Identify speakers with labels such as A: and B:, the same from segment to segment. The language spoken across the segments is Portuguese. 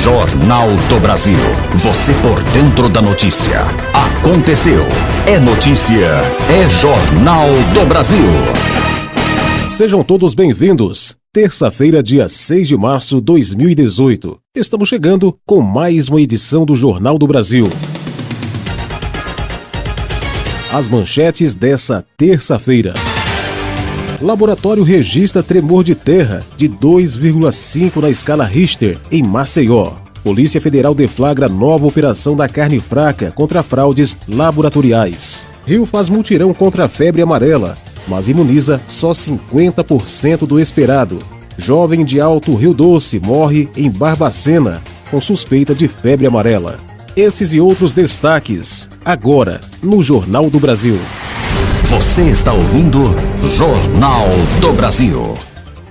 A: Jornal do Brasil. Você por dentro da notícia. Aconteceu. É notícia. É Jornal do Brasil.
B: Sejam todos bem-vindos. Terça-feira, dia 6 de março de 2018. Estamos chegando com mais uma edição do Jornal do Brasil. As manchetes dessa terça-feira. Laboratório registra tremor de terra de 2,5 na escala Richter em Maceió. Polícia Federal deflagra nova operação da carne fraca contra fraudes laboratoriais. Rio faz mutirão contra a febre amarela, mas imuniza só 50% do esperado. Jovem de Alto Rio Doce morre em Barbacena com suspeita de febre amarela. Esses e outros destaques, agora, no Jornal do Brasil.
A: Você está ouvindo Jornal do Brasil.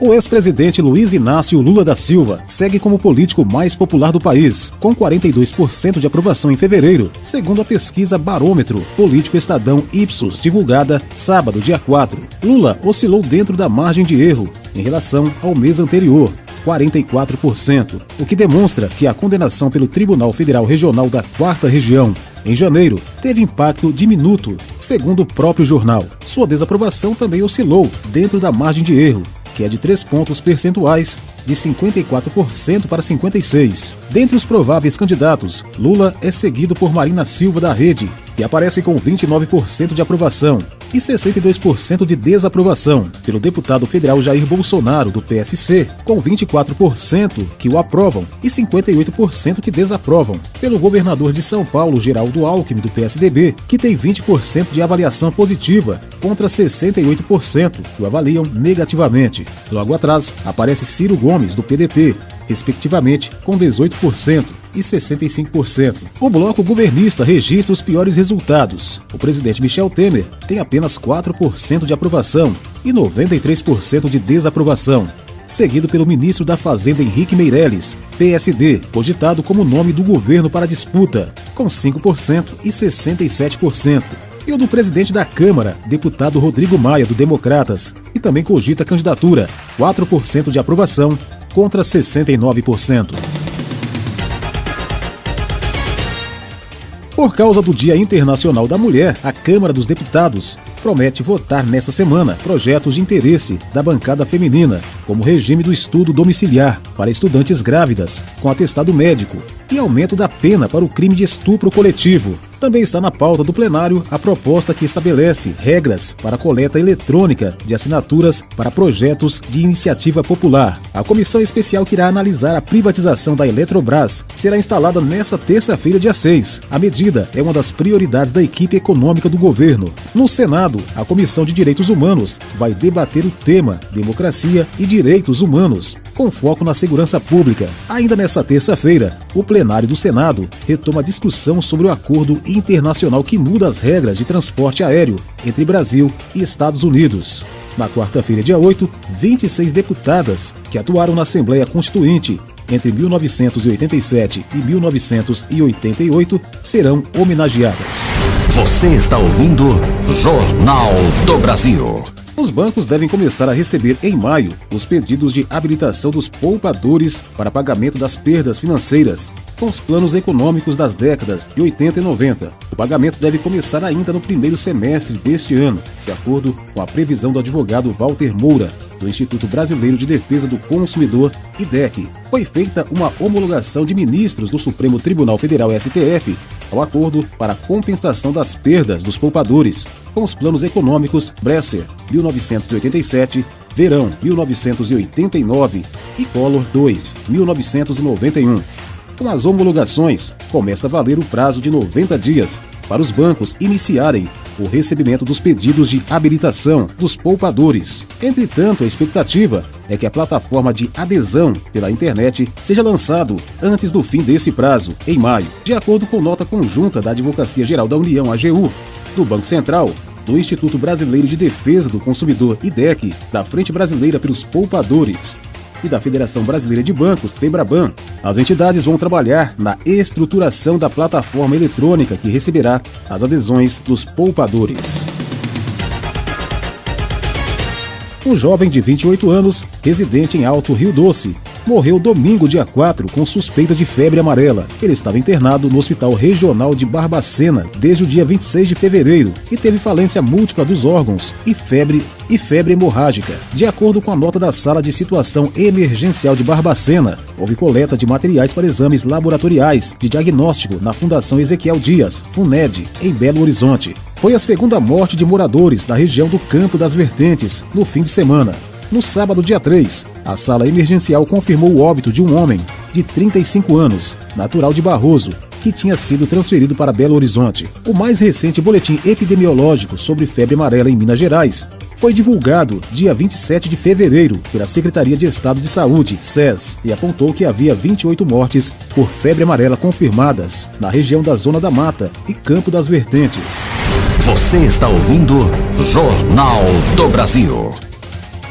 B: O ex-presidente Luiz Inácio Lula da Silva segue como o político mais popular do país, com 42% de aprovação em fevereiro, segundo a pesquisa Barômetro Político Estadão Ipsos, divulgada sábado, dia 4. Lula oscilou dentro da margem de erro em relação ao mês anterior, 44%, o que demonstra que a condenação pelo Tribunal Federal Regional da 4ª Região, em janeiro, teve impacto diminuto, segundo o próprio jornal. Sua desaprovação também oscilou dentro da margem de erro, que é de 3 pontos percentuais, de 54% para 56%. Dentre os prováveis candidatos, Lula é seguido por Marina Silva da Rede, que aparece com 29% de aprovação e 62% de desaprovação, pelo deputado federal Jair Bolsonaro, do PSC, com 24% que o aprovam e 58% que desaprovam, pelo governador de São Paulo, Geraldo Alckmin, do PSDB, que tem 20% de avaliação positiva, contra 68% que o avaliam negativamente. Logo atrás, aparece Ciro Gomes, do PDT, respectivamente com 18% e 65%. O bloco governista registra os piores resultados. O presidente Michel Temer tem apenas 4% de aprovação e 93% de desaprovação, seguido pelo ministro da Fazenda Henrique Meirelles, PSD, cogitado como nome do governo para a disputa, com 5% e 67%. E o do presidente da Câmara, deputado Rodrigo Maia, do Democratas, que também cogita a candidatura, 4% de aprovação contra 69%. Por causa do Dia Internacional da Mulher, a Câmara dos Deputados promete votar nessa semana projetos de interesse da bancada feminina, como regime do estudo domiciliar para estudantes grávidas com atestado médico e aumento da pena para o crime de estupro coletivo. Também está na pauta do plenário a proposta que estabelece regras para a coleta eletrônica de assinaturas para projetos de iniciativa popular. A comissão especial que irá analisar a privatização da Eletrobras será instalada nesta terça-feira, dia 6. A medida é uma das prioridades da equipe econômica do governo. No Senado, a Comissão de Direitos Humanos vai debater o tema Democracia e Direitos Humanos, com foco na segurança pública. Ainda nesta terça-feira, o plenário do Senado retoma a discussão sobre o acordo internacional que muda as regras de transporte aéreo entre Brasil e Estados Unidos. Na quarta-feira, dia 8, 26 deputadas que atuaram na Assembleia Constituinte entre 1987 e 1988 serão homenageadas.
A: Você está ouvindo Jornal do Brasil.
B: Os bancos devem começar a receber em maio os pedidos de habilitação dos poupadores para pagamento das perdas financeiras com os planos econômicos das décadas de 80 e 90. O pagamento deve começar ainda no primeiro semestre deste ano, de acordo com a previsão do advogado Walter Moura, do Instituto Brasileiro de Defesa do Consumidor, IDEC. Foi feita uma homologação de ministros do Supremo Tribunal Federal, STF, ao acordo para a compensação das perdas dos poupadores, com os planos econômicos Bresser, 1987, Verão, 1989 e Collor II, 1991. Com as homologações, começa a valer o prazo de 90 dias para os bancos iniciarem o recebimento dos pedidos de habilitação dos poupadores. Entretanto, a expectativa é que a plataforma de adesão pela internet seja lançado antes do fim desse prazo, em maio, de acordo com nota conjunta da Advocacia Geral da União, AGU, do Banco Central, do Instituto Brasileiro de Defesa do Consumidor, IDEC, da Frente Brasileira pelos Poupadores e da Federação Brasileira de Bancos, FEBRABAN. As entidades vão trabalhar na estruturação da plataforma eletrônica que receberá as adesões dos poupadores. Um jovem de 28 anos, residente em Alto Rio Doce, morreu domingo, dia 4, com suspeita de febre amarela. Ele estava internado no Hospital Regional de Barbacena desde o dia 26 de fevereiro e teve falência múltipla dos órgãos e febre hemorrágica. De acordo com a nota da Sala de Situação Emergencial de Barbacena, houve coleta de materiais para exames laboratoriais de diagnóstico na Fundação Ezequiel Dias, FUNED, em Belo Horizonte. Foi a segunda morte de moradores da região do Campo das Vertentes no fim de semana. No sábado, dia 3, a sala emergencial confirmou o óbito de um homem de 35 anos, natural de Barroso, que tinha sido transferido para Belo Horizonte. O mais recente boletim epidemiológico sobre febre amarela em Minas Gerais foi divulgado dia 27 de fevereiro pela Secretaria de Estado de Saúde, SES, e apontou que havia 28 mortes por febre amarela confirmadas na região da Zona da Mata e Campo das Vertentes.
A: Você está ouvindo Jornal do Brasil.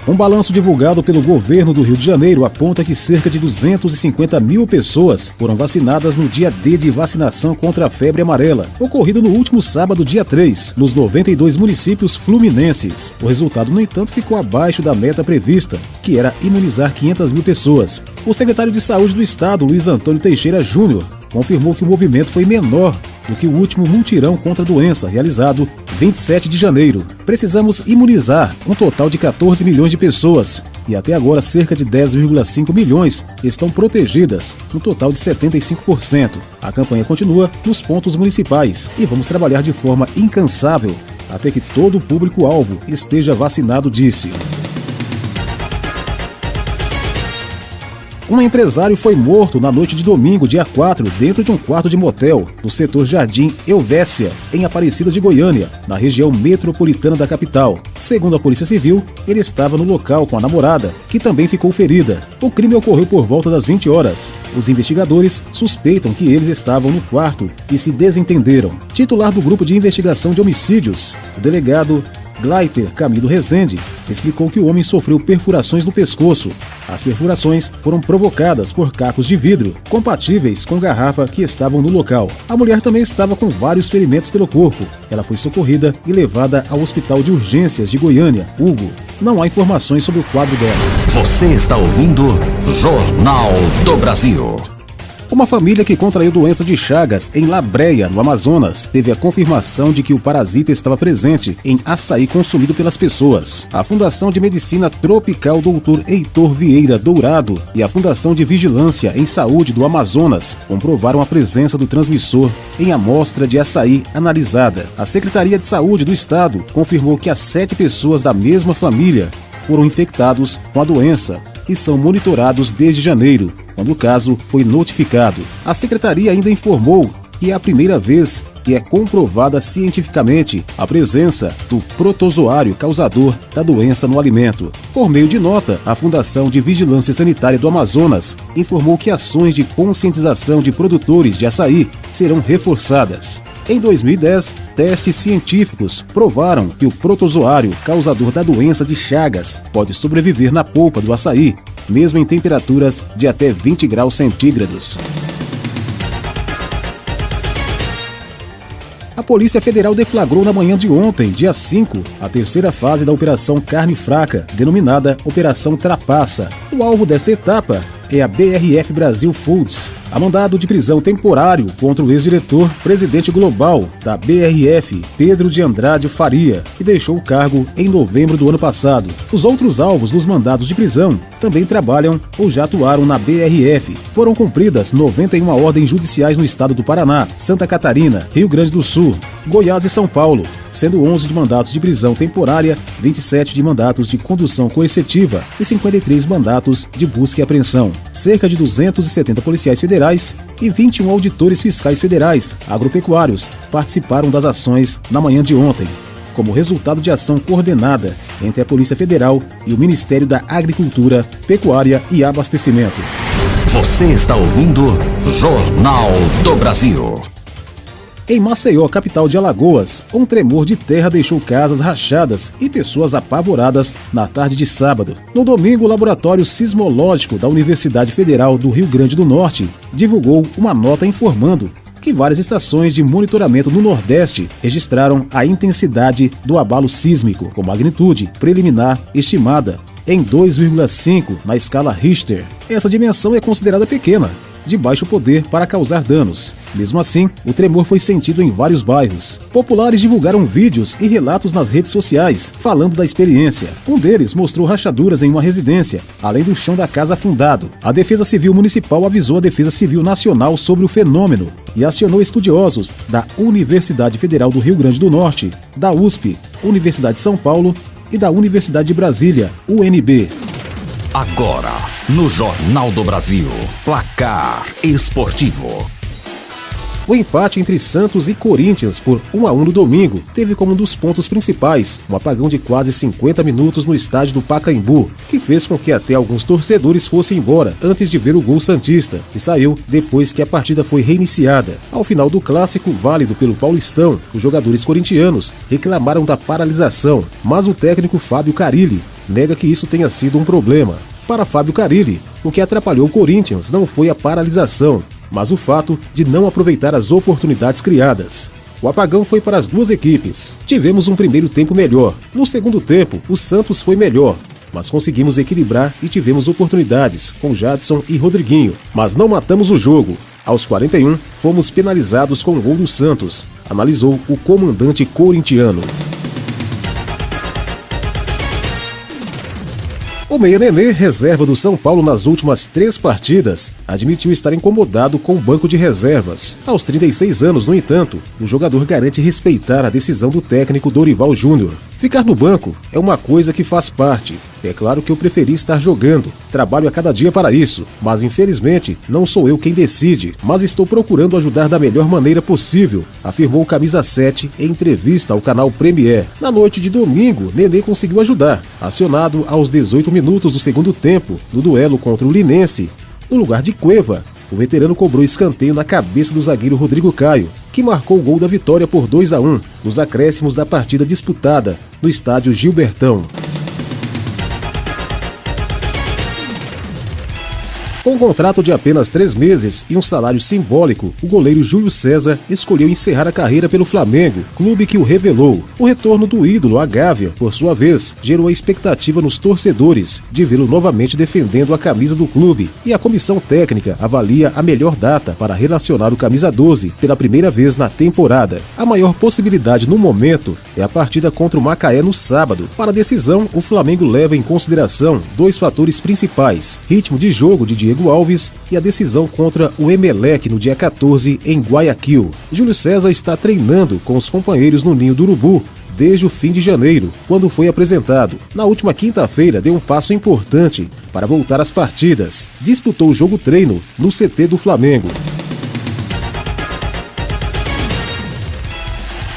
B: Um balanço divulgado pelo governo do Rio de Janeiro aponta que cerca de 250 mil pessoas foram vacinadas no dia D de vacinação contra a febre amarela, ocorrido no último sábado, dia 3, nos 92 municípios fluminenses. O resultado, no entanto, ficou abaixo da meta prevista, que era imunizar 500 mil pessoas. O secretário de Saúde do Estado, Luiz Antônio Teixeira Júnior, confirmou que o movimento foi menor do que o último mutirão contra a doença, realizado 27 de janeiro. Precisamos imunizar um total de 14 milhões de pessoas e até agora cerca de 10,5 milhões estão protegidas, no total de 75%. A campanha continua nos pontos municipais e vamos trabalhar de forma incansável até que todo o público-alvo esteja vacinado, disse. Um empresário foi morto na noite de domingo, dia 4, dentro de um quarto de motel, no setor Jardim Helvécia, em Aparecida de Goiânia, na região metropolitana da capital. Segundo a Polícia Civil, ele estava no local com a namorada, que também ficou ferida. O crime ocorreu por volta das 20 horas. Os investigadores suspeitam que eles estavam no quarto e se desentenderam. Titular do Grupo de Investigação de Homicídios, o delegado Gleiter Camilo Rezende, explicou que o homem sofreu perfurações no pescoço. As perfurações foram provocadas por cacos de vidro, compatíveis com garrafa que estavam no local. A mulher também estava com vários ferimentos pelo corpo. Ela foi socorrida e levada ao Hospital de Urgências de Goiânia, Hugo. Não há informações sobre o quadro dela.
A: Você está ouvindo Jornal do Brasil.
B: Uma família que contraiu doença de Chagas em Labreia, no Amazonas, teve a confirmação de que o parasita estava presente em açaí consumido pelas pessoas. A Fundação de Medicina Tropical Dr. Heitor Vieira Dourado e a Fundação de Vigilância em Saúde do Amazonas comprovaram a presença do transmissor em amostra de açaí analisada. A Secretaria de Saúde do Estado confirmou que as 7 pessoas da mesma família foram infectados com a doença e são monitorados desde janeiro, quando o caso foi notificado. A secretaria ainda informou que é a primeira vez que é comprovada cientificamente a presença do protozoário causador da doença no alimento. Por meio de nota, a Fundação de Vigilância Sanitária do Amazonas informou que ações de conscientização de produtores de açaí serão reforçadas. Em 2010, testes científicos provaram que o protozoário causador da doença de Chagas pode sobreviver na polpa do açaí, mesmo em temperaturas de até 20 graus centígrados. A Polícia Federal deflagrou na manhã de ontem, dia 5, a terceira fase da Operação Carne Fraca, denominada Operação Trapaça. O alvo desta etapa é a BRF Brasil Foods, a mandado de prisão temporário contra o ex-diretor presidente global da BRF, Pedro de Andrade Faria, que deixou o cargo em novembro do ano passado. Os outros alvos dos mandados de prisão também trabalham ou já atuaram na BRF. Foram cumpridas 91 ordens judiciais no estado do Paraná, Santa Catarina, Rio Grande do Sul, Goiás e São Paulo, sendo 11 de mandatos de prisão temporária, 27 de mandatos de condução coercitiva e 53 mandatos de busca e apreensão. Cerca de 270 policiais federais e 21 auditores fiscais federais agropecuários participaram das ações na manhã de ontem, como resultado de ação coordenada entre a Polícia Federal e o Ministério da Agricultura, Pecuária e Abastecimento.
A: Você está ouvindo Jornal do Brasil.
B: Em Maceió, capital de Alagoas, um tremor de terra deixou casas rachadas e pessoas apavoradas na tarde de sábado. No domingo, o Laboratório Sismológico da Universidade Federal do Rio Grande do Norte divulgou uma nota informando que várias estações de monitoramento no Nordeste registraram a intensidade do abalo sísmico, com magnitude preliminar estimada em 2,5 na escala Richter. Essa dimensão é considerada pequena, de baixo poder para causar danos. Mesmo assim, o tremor foi sentido em vários bairros. Populares divulgaram vídeos e relatos nas redes sociais, falando da experiência. Um deles mostrou rachaduras em uma residência, além do chão da casa afundado. A Defesa Civil Municipal avisou a Defesa Civil Nacional sobre o fenômeno e acionou estudiosos da Universidade Federal do Rio Grande do Norte, da USP, Universidade de São Paulo e da Universidade de Brasília, UNB.
A: Agora, no Jornal do Brasil, placar esportivo.
B: O empate entre Santos e Corinthians por 1-1 no domingo teve como um dos pontos principais um apagão de quase 50 minutos no estádio do Pacaembu, que fez com que até alguns torcedores fossem embora antes de ver o gol santista, que saiu depois que a partida foi reiniciada. Ao final do clássico, válido pelo Paulistão, os jogadores corintianos reclamaram da paralisação, mas o técnico Fábio Carille nega que isso tenha sido um problema. Para Fábio Carille, o que atrapalhou o Corinthians não foi a paralisação, mas o fato de não aproveitar as oportunidades criadas. O apagão foi para as duas equipes. Tivemos um primeiro tempo melhor. No segundo tempo, o Santos foi melhor, mas conseguimos equilibrar e tivemos oportunidades com Jadson e Rodriguinho, mas não matamos o jogo. Aos 41, fomos penalizados com o gol do Santos, analisou o comandante corintiano. O meia Nenê, reserva do São Paulo nas últimas 3 partidas, admitiu estar incomodado com o banco de reservas. Aos 36 anos, no entanto, o jogador garante respeitar a decisão do técnico Dorival Júnior. Ficar no banco é uma coisa que faz parte. É claro que eu preferi estar jogando. Trabalho a cada dia para isso, mas infelizmente não sou eu quem decide, mas estou procurando ajudar da melhor maneira possível, afirmou o camisa 7 em entrevista ao canal Premier. Na noite de domingo, Nenê conseguiu ajudar. Acionado aos 18 minutos do segundo tempo, no duelo contra o Linense, no lugar de Cueva, o veterano cobrou escanteio na cabeça do zagueiro Rodrigo Caio, que marcou o gol da vitória por 2-1 nos acréscimos da partida disputada no estádio Gilbertão. Com um contrato de apenas 3 meses e um salário simbólico, o goleiro Júlio César escolheu encerrar a carreira pelo Flamengo, clube que o revelou. O retorno do ídolo à Gávea, por sua vez, gerou a expectativa nos torcedores de vê-lo novamente defendendo a camisa do clube, e a comissão técnica avalia a melhor data para relacionar o camisa 12 pela primeira vez na temporada. A maior possibilidade no momento é a partida contra o Macaé no sábado. Para a decisão, o Flamengo leva em consideração 2 fatores principais: ritmo de jogo de Diego Alves e a decisão contra o Emelec no dia 14 em Guayaquil. Júlio César está treinando com os companheiros no Ninho do Urubu desde o fim de janeiro, quando foi apresentado. Na última quinta-feira deu um passo importante para voltar às partidas. Disputou o jogo-treino no CT do Flamengo.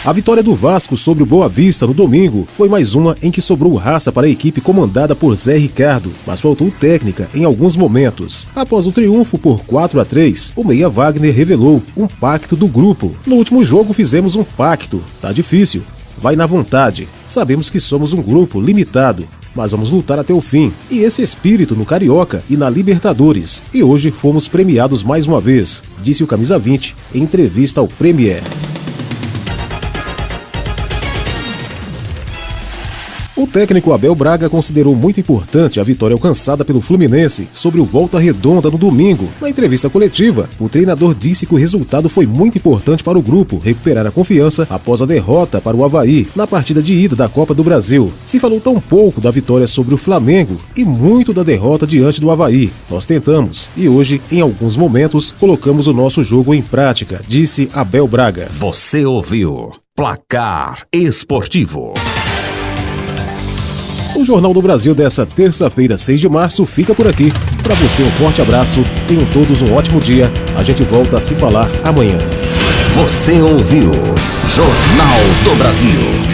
B: A vitória do Vasco sobre o Boa Vista no domingo foi mais uma em que sobrou raça para a equipe comandada por Zé Ricardo, mas faltou técnica em alguns momentos. Após o triunfo por 4-3, o meia Wagner revelou um pacto do grupo. No último jogo fizemos um pacto. Tá difícil. Vai na vontade. Sabemos que somos um grupo limitado, mas vamos lutar até o fim. E esse espírito no Carioca e na Libertadores. E hoje fomos premiados mais uma vez, disse o camisa 20 em entrevista ao Premier. O técnico Abel Braga considerou muito importante a vitória alcançada pelo Fluminense sobre o Volta Redonda no domingo. Na entrevista coletiva, o treinador disse que o resultado foi muito importante para o grupo recuperar a confiança após a derrota para o Avaí na partida de ida da Copa do Brasil. Se falou tão pouco da vitória sobre o Flamengo e muito da derrota diante do Avaí. Nós tentamos e hoje, em alguns momentos, colocamos o nosso jogo em prática, disse Abel Braga.
A: Você ouviu Placar Esportivo.
B: O Jornal do Brasil dessa terça-feira, 6 de março, fica por aqui. Para você, um forte abraço. Tenham todos um ótimo dia. A gente volta a se falar amanhã.
A: Você ouviu Jornal do Brasil.